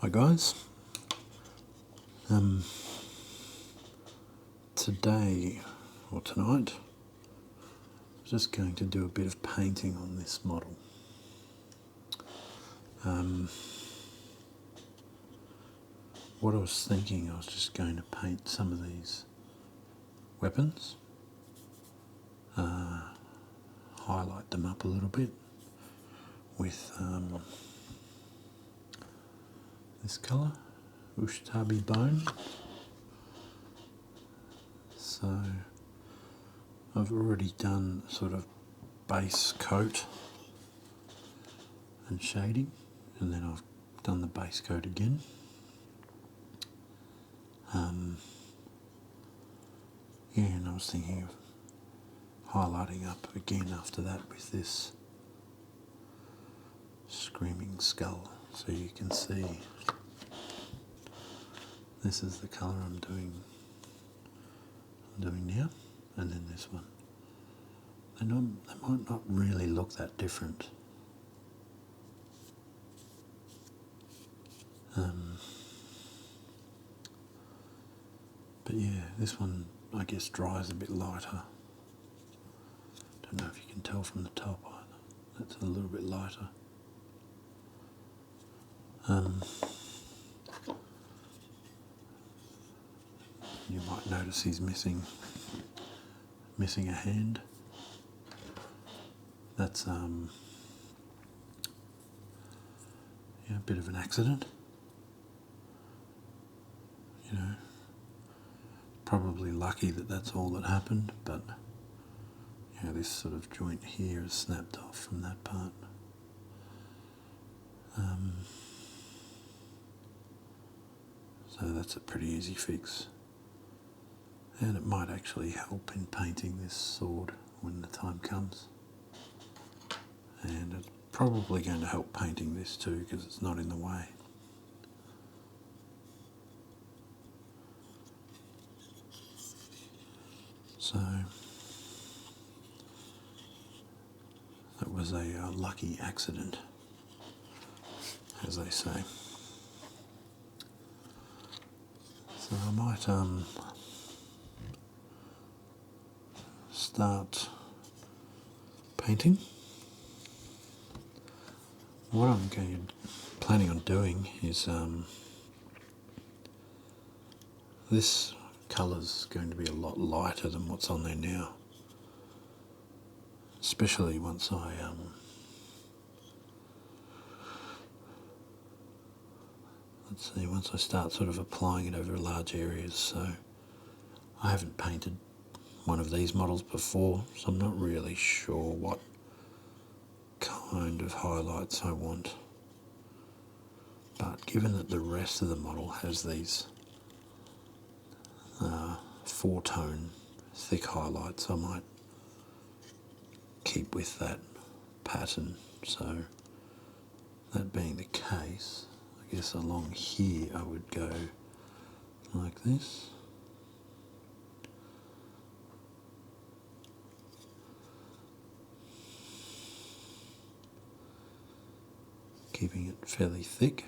Hi guys. Today or tonight, I'm just going to do a bit of painting on this model. What I was thinking, I was just going to paint some of these weapons, highlight them up a little bit with this colour, Ushtabi Bone. So I've already done sort of base coat and shading, and then I've done the base coat again. And I was thinking of highlighting up again after that with this screaming skull, so you can see this is the colour I'm doing now, and then this one. They might not really look that different. But yeah, this one I guess dries a bit lighter. Don't know if you can tell from the top either. That's a little bit lighter. You might notice he's missing a hand. That's a bit of an accident. You know, probably lucky that that's all that happened, but this sort of joint here is snapped off from that part. So that's a pretty easy fix, and it might actually help in painting this sword when the time comes, and it's probably going to help painting this too because it's not in the way. So that was a lucky accident, as they say. So I might start painting. What I'm planning on doing is this colour's going to be a lot lighter than what's on there now, especially once I once I start sort of applying it over large areas. So I haven't painted one of these models before, so I'm not really sure what kind of highlights I want. But given that the rest of the model has these four-tone thick highlights, I might keep with that pattern. So that being the case, I guess along here I would go like this. Keeping it fairly thick.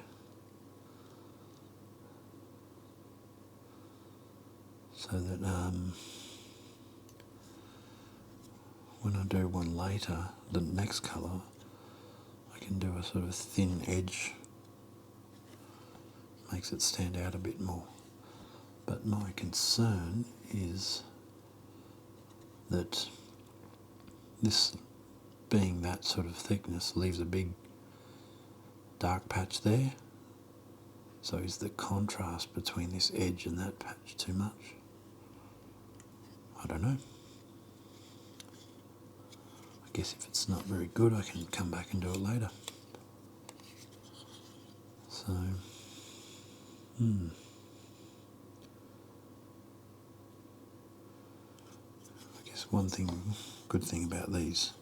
So that when I do one later, the next colour, I can do a sort of thin edge. Makes it stand out a bit more. But my concern is that this being that sort of thickness leaves a big dark patch there. So is the contrast between this edge and that patch too much? I don't know. I guess if it's not very good, I can come back and do it later. So, I guess one good thing about these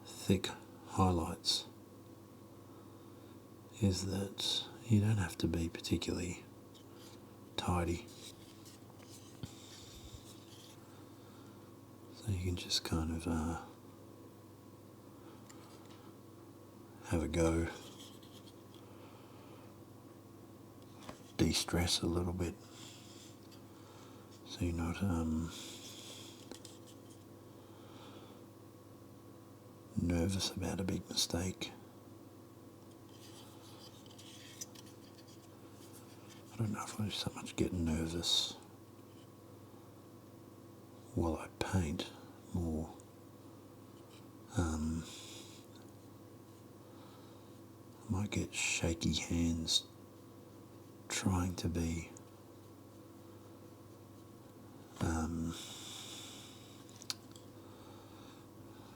thick highlights is that you don't have to be particularly tidy. So you can just kind of have a go de-stress a little bit, so you're not nervous about a big mistake. I don't know if I so much get nervous while I paint, more I might get shaky hands trying to be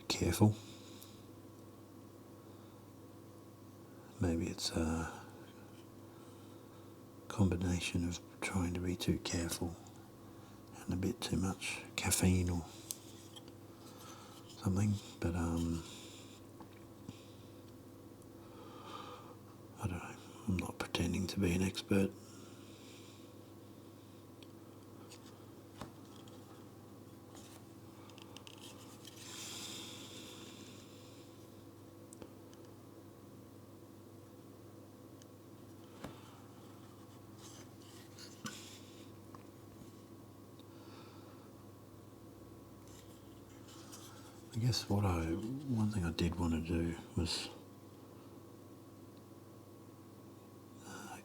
careful. Maybe it's a combination of trying to be too careful and a bit too much caffeine or something, but I don't know, I'm not pretending to be an expert. I guess one thing I did want to do was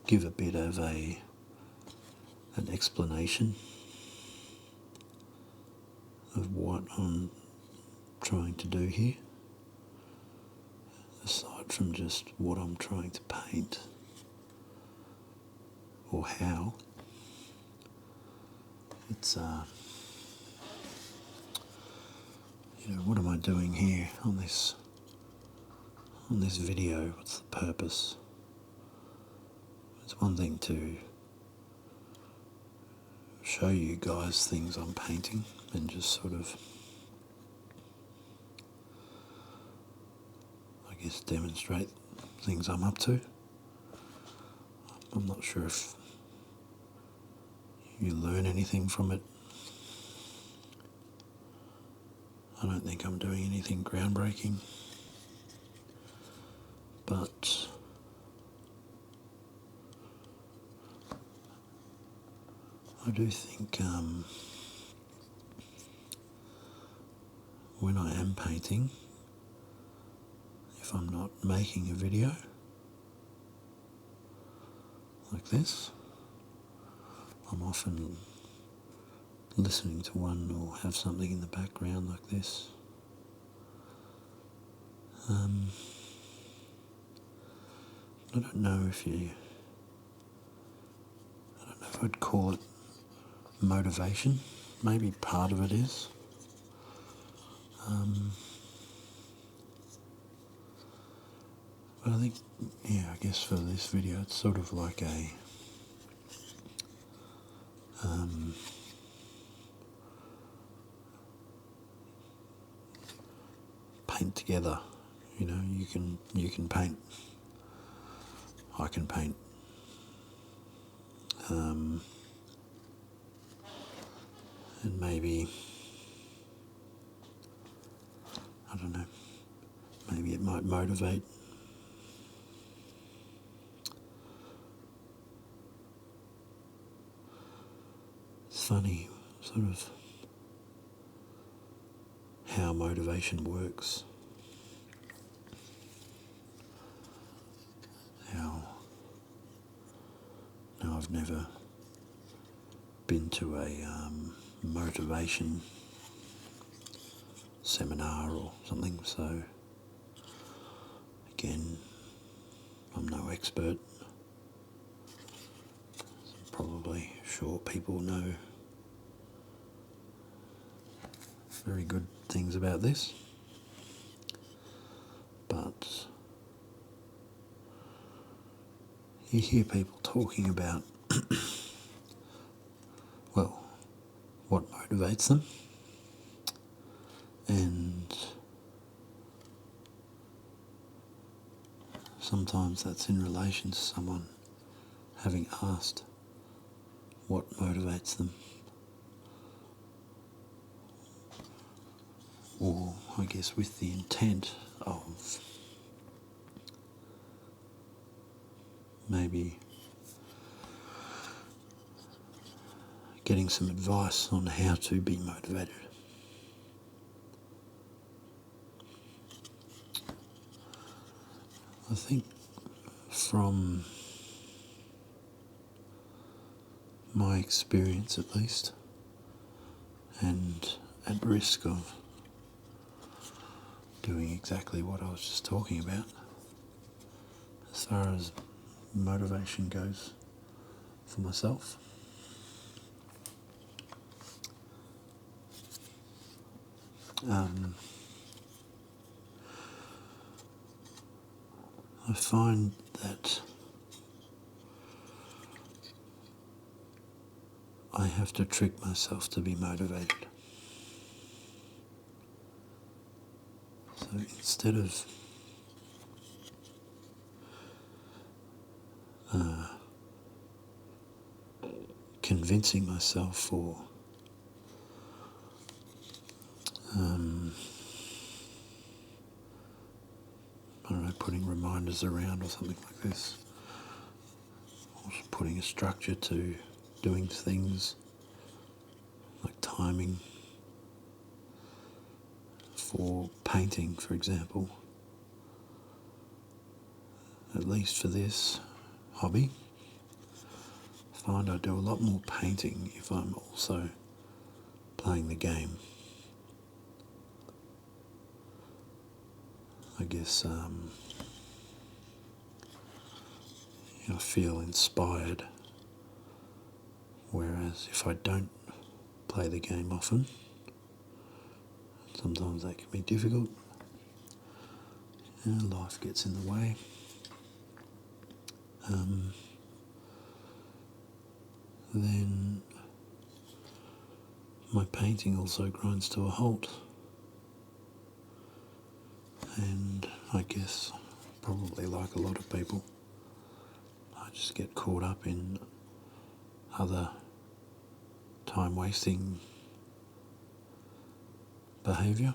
give a bit of an explanation of what I'm trying to do here, aside from just what I'm trying to paint or how. It's what am I doing here on this video? What's the purpose? It's one thing to show you guys things I'm painting and just sort of, I guess, demonstrate things I'm up to. I'm not sure if you learn anything from it. I don't think I'm doing anything groundbreaking, but I do think when I am painting, if I'm not making a video like this, I'm often listening to one or have something in the background like this. I don't know if I'd call it motivation. Maybe part of it is. But I think, I guess for this video it's sort of like a paint together. You can paint. I can paint. And maybe, I don't know, maybe it might motivate. It's funny, sort of, how motivation works. Now I've never been to a motivation seminar or something, so again, I'm no expert. Probably sure people know very good things about this, but you hear people talking about well, what motivates them, and sometimes that's in relation to someone having asked what motivates them, or I guess with the intent of getting some advice on how to be motivated. I think from my experience at least, and at risk of doing exactly what I was just talking about, as far as motivation goes for myself, I find that I have to trick myself to be motivated. So instead of convincing myself or I don't know, putting reminders around or something like this, or putting a structure to doing things, like timing for painting, for example. At least for this hobby, I find I do a lot more painting if I'm also playing the game. I guess I feel inspired, whereas if I don't play the game often, sometimes that can be difficult, and life gets in the way. Then my painting also grinds to a halt, and I guess probably like a lot of people, I just get caught up in other time wasting behaviour.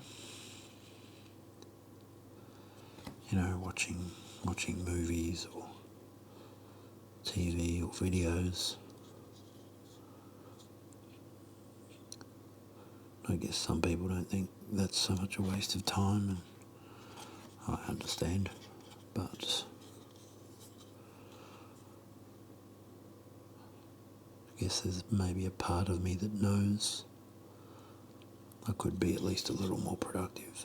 Watching movies or TV or videos. I guess some people don't think that's so much a waste of time, and I understand, but I guess there's maybe a part of me that knows I could be at least a little more productive.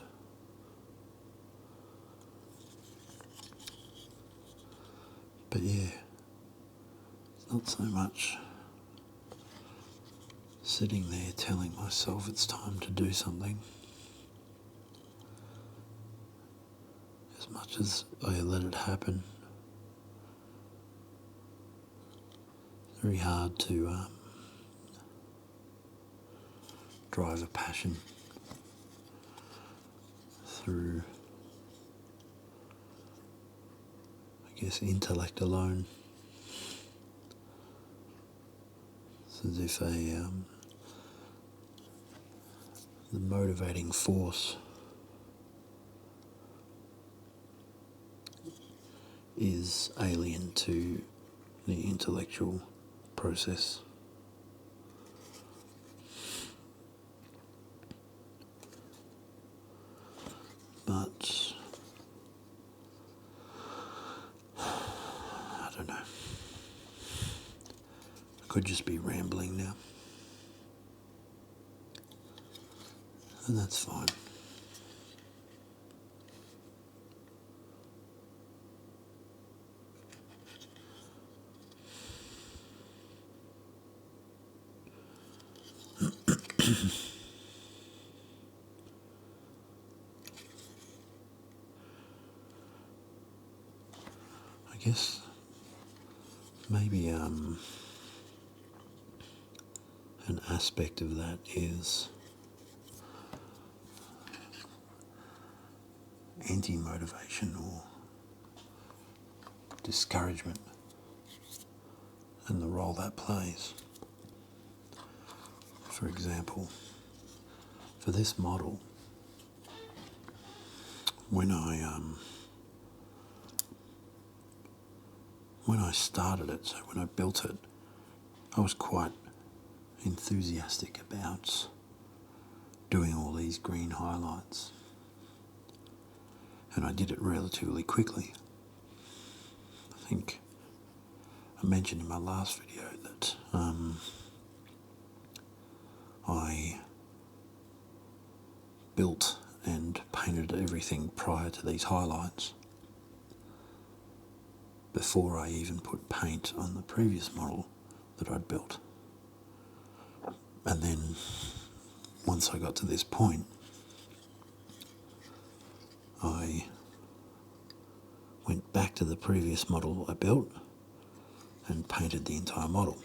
But yeah, it's not so much sitting there telling myself it's time to do something, as much as I let it happen. It's very hard to drive a passion through, I guess, intellect alone. It's as if the motivating force is alien to the intellectual process. But I don't know. I could just be rambling now, and that's fine. I guess maybe an aspect of that is anti-motivation or discouragement and the role that plays. For example, for this model, when I started it, so when I built it, I was quite enthusiastic about doing all these green highlights, and I did it relatively quickly. I think I mentioned in my last video that I built and painted everything prior to these highlights before I even put paint on the previous model that I'd built. And then once I got to this point, I went back to the previous model I built and painted the entire model.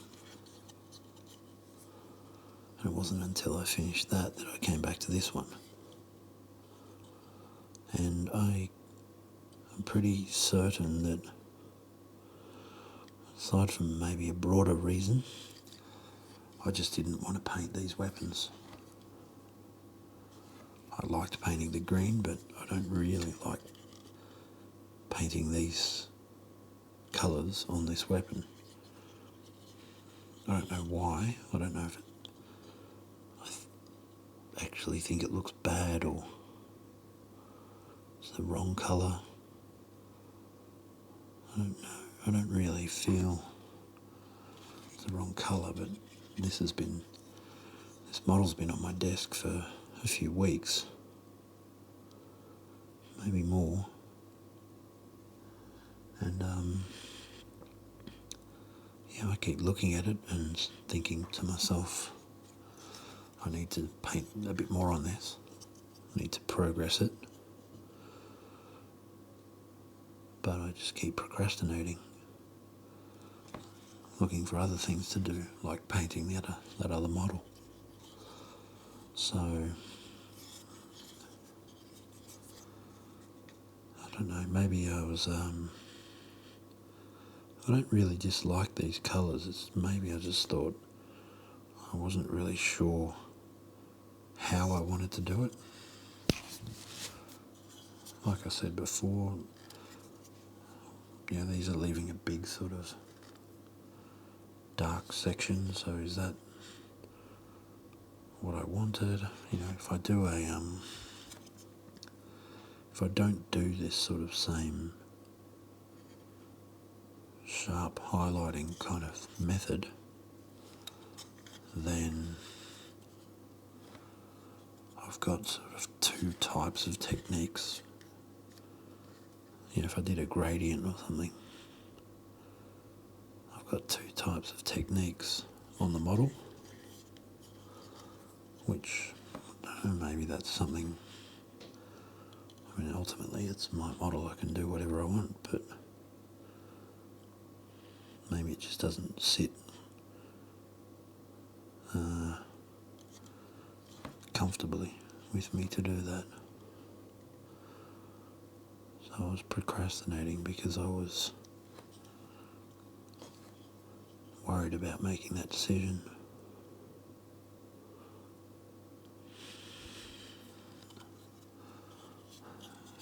And it wasn't until I finished that I came back to this one. And I am pretty certain that, aside from maybe a broader reason, I just didn't want to paint these weapons. I liked painting the green, but I don't really like painting these colours on this weapon. I don't know why. I don't know if I actually think it looks bad or it's the wrong colour. I don't know. I don't really feel it's the wrong colour, but this model's been on my desk for a few weeks, maybe more, and I keep looking at it and thinking to myself, I need to paint a bit more on this, I need to progress it, but I just keep procrastinating, looking for other things to do, like painting that other model. So I don't know, maybe I don't really dislike these colours. Maybe I just thought I wasn't really sure how I wanted to do it. Like I said before, these are leaving a big sort of dark section, so is that what I wanted? If I don't do this sort of same sharp highlighting kind of method, then I've got sort of two types of techniques. If I did a gradient or something, I've got two types of techniques on the model, which, I don't know, maybe that's something, ultimately it's my model, I can do whatever I want, but maybe it just doesn't sit comfortably with me to do that. So I was procrastinating because I was worried about making that decision.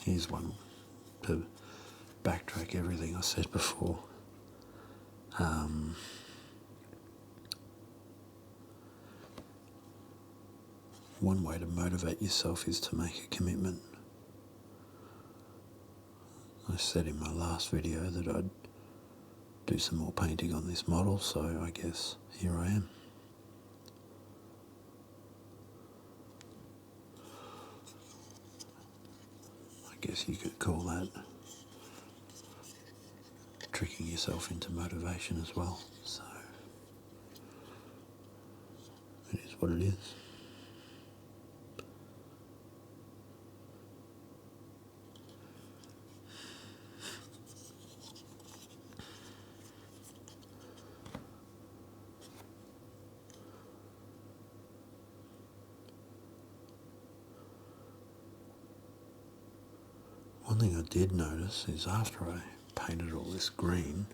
Here's one to backtrack everything I said before. One way to motivate yourself is to make a commitment. I said in my last video that I'd do some more painting on this model, so I guess here I am. I guess you could call that tricking yourself into motivation as well, so it is what it is. One thing I did notice is after I painted all this green,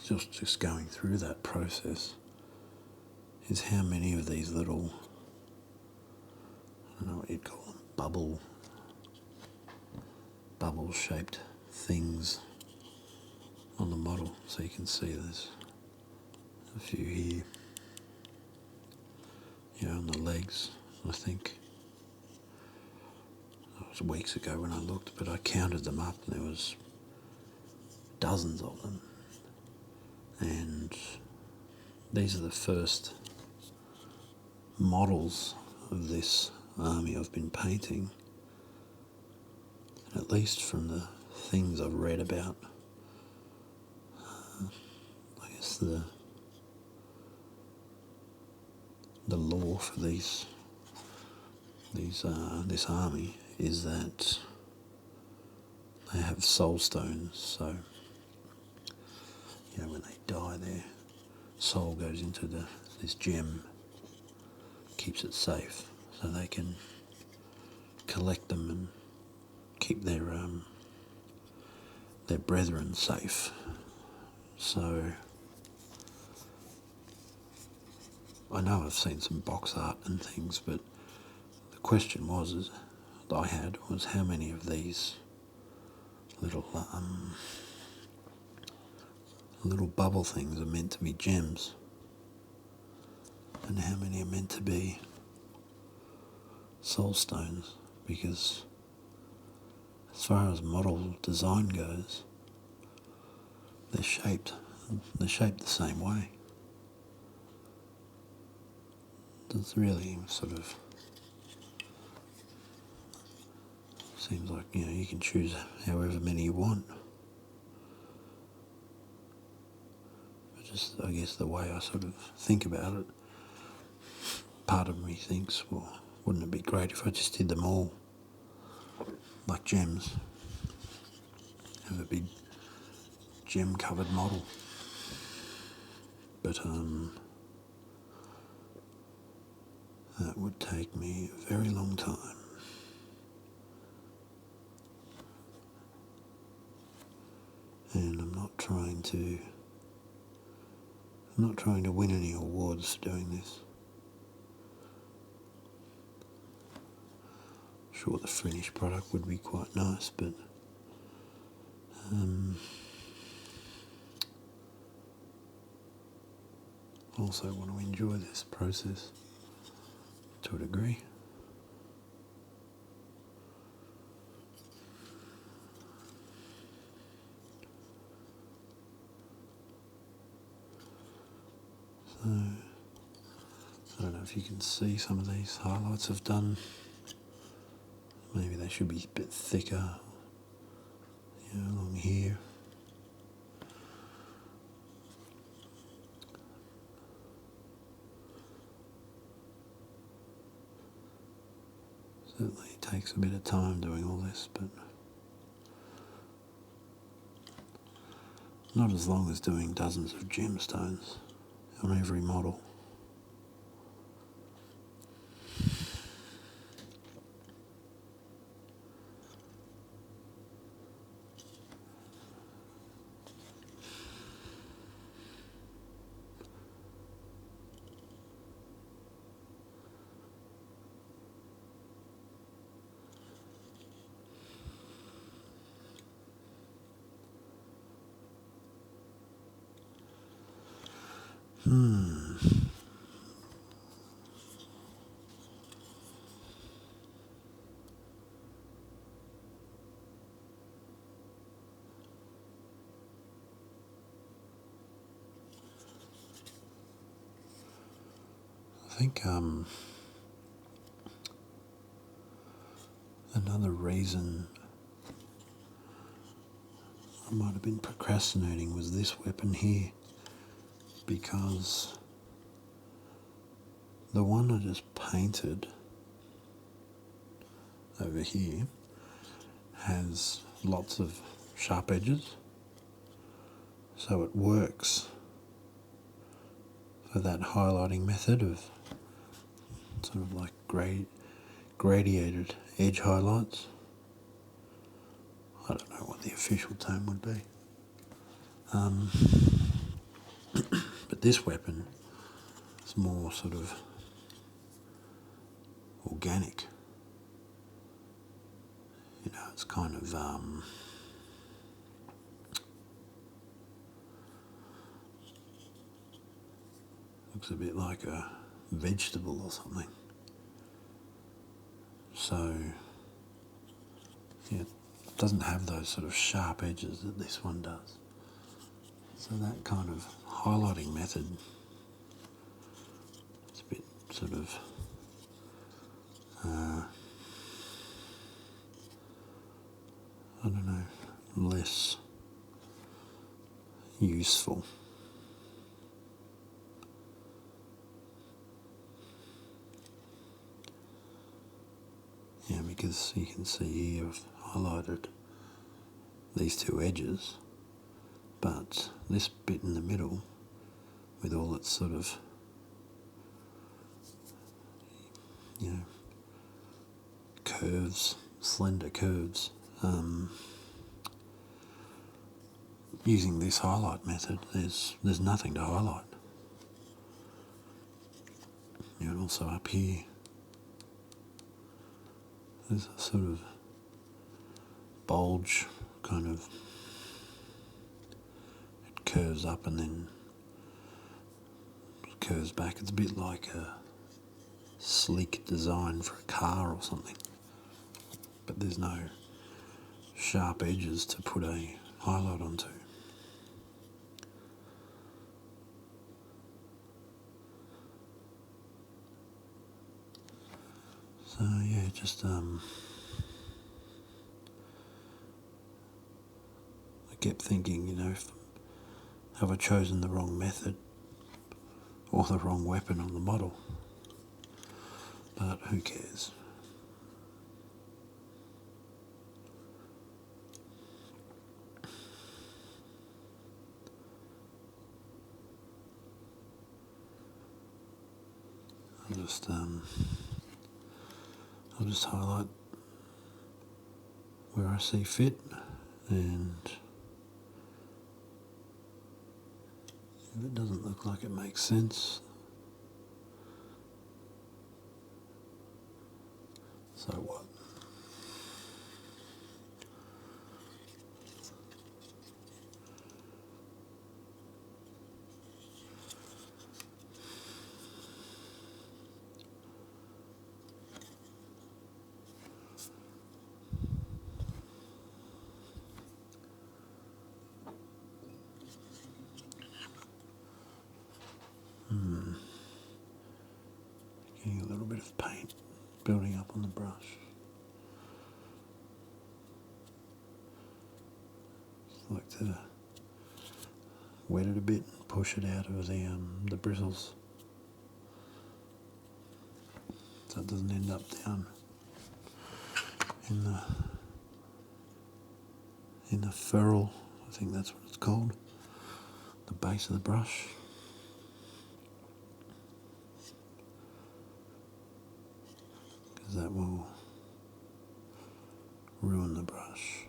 just going through that process, is how many of these little, I don't know what you'd call them, bubble shaped things on the model. So you can see there's a few here, on the legs, I think. It was weeks ago when I looked, but I counted them up and there was dozens of them. And these are the first models of this army I've been painting. And at least from the things I've read about, I guess the lore for this army is that they have soul stones, so when they die their soul goes into this gem, keeps it safe, so they can collect them and keep their brethren safe. So I know I've seen some box art and things, but the question was how many of these little bubble things are meant to be gems, and how many are meant to be soul stones, because as far as model design goes, they're shaped the same way. It's really sort of seems like you can choose however many you want. But just, I guess, the way I sort of think about it, part of me thinks, well, wouldn't it be great if I just did them all like gems? Have a big gem-covered model. But that would take me a very long time. And I'm not trying to win any awards for doing this. Sure, the finished product would be quite nice, but also want to enjoy this process to a degree. So, I don't know if you can see some of these highlights I've done. Maybe they should be a bit thicker, along here. Certainly takes a bit of time doing all this, but not as long as doing dozens of gemstones on every model. I think another reason I might have been procrastinating was this weapon here, because the one I just painted over here has lots of sharp edges, so it works for that highlighting method of sort of like gradiated edge highlights. I don't know what the official term would be. But this weapon is more sort of organic. It's kind of Looks a bit like a vegetable or something. So, yeah, it doesn't have those sort of sharp edges that this one does. So that kind of highlighting method, it's a bit sort of I don't know, less useful. Yeah, because you can see here I've highlighted these two edges, but this bit in the middle, with all its sort of, curves, slender curves, using this highlight method, there's nothing to highlight. And also up here, there's a sort of bulge, kind of, it curves up and then curves back. It's a bit like a sleek design for a car or something, but there's no sharp edges to put a highlight onto. So yeah, just I kept thinking, have I chosen the wrong method or the wrong weapon on the model? But who cares? I'll just highlight where I see fit, and if it doesn't look like it makes sense, so what? Getting a little bit of paint building up on the brush. Just like to wet it a bit and push it out of the bristles, so it doesn't end up down in the ferrule, I think that's what it's called, the base of the brush. Because that will ruin the brush.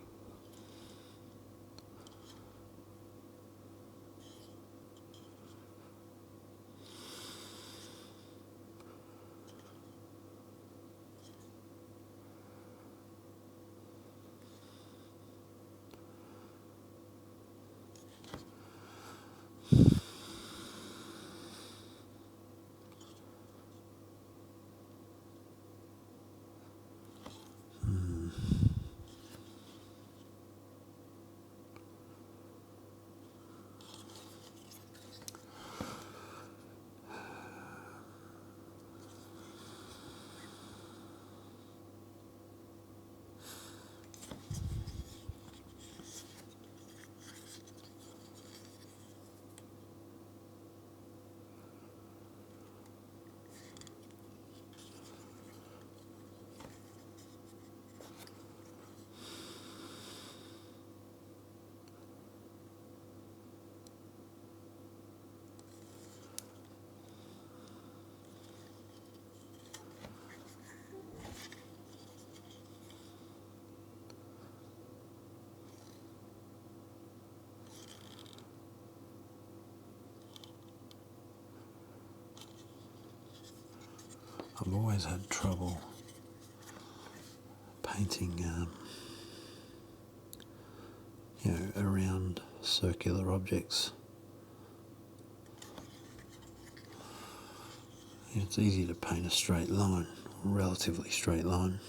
I've always had trouble painting, around circular objects. It's easy to paint a straight line, a relatively straight line.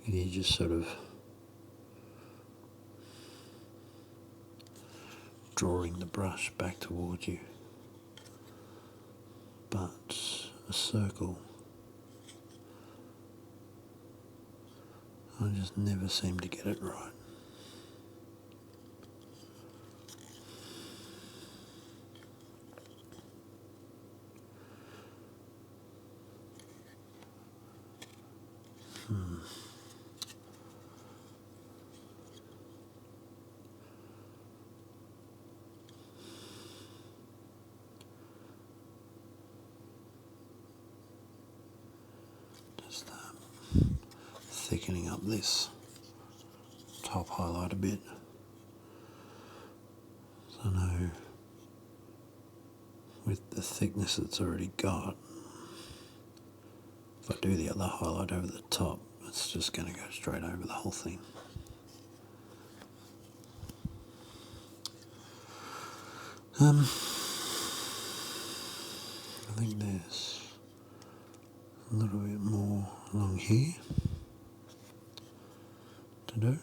And you just sort of drawing the brush back towards you. But a circle, I just never seem to get it right. Just thickening up this top highlight a bit. So I know with the thickness it's already got, if I do the other highlight over the top, it's just going to go straight over the whole thing. I think there's a little bit more along here to do.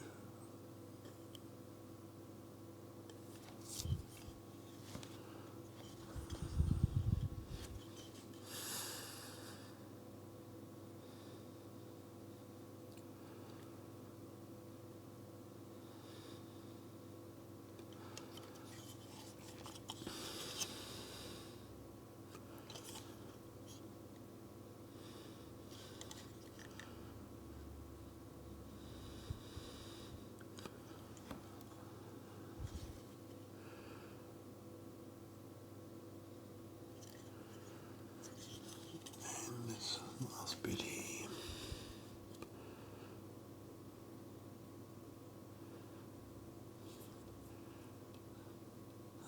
Last bit here.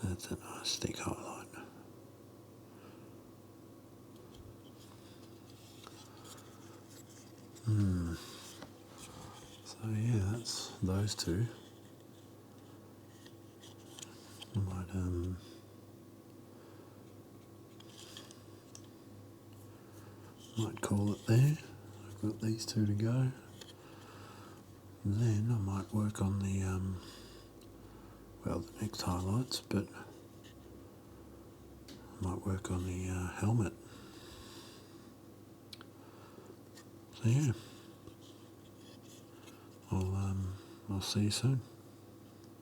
That's a nice thick highlight. So yeah, that's those two. I might call it there. I've got these two to go. And then I might work on the the next highlights, but I might work on the helmet. So yeah, I'll see you soon.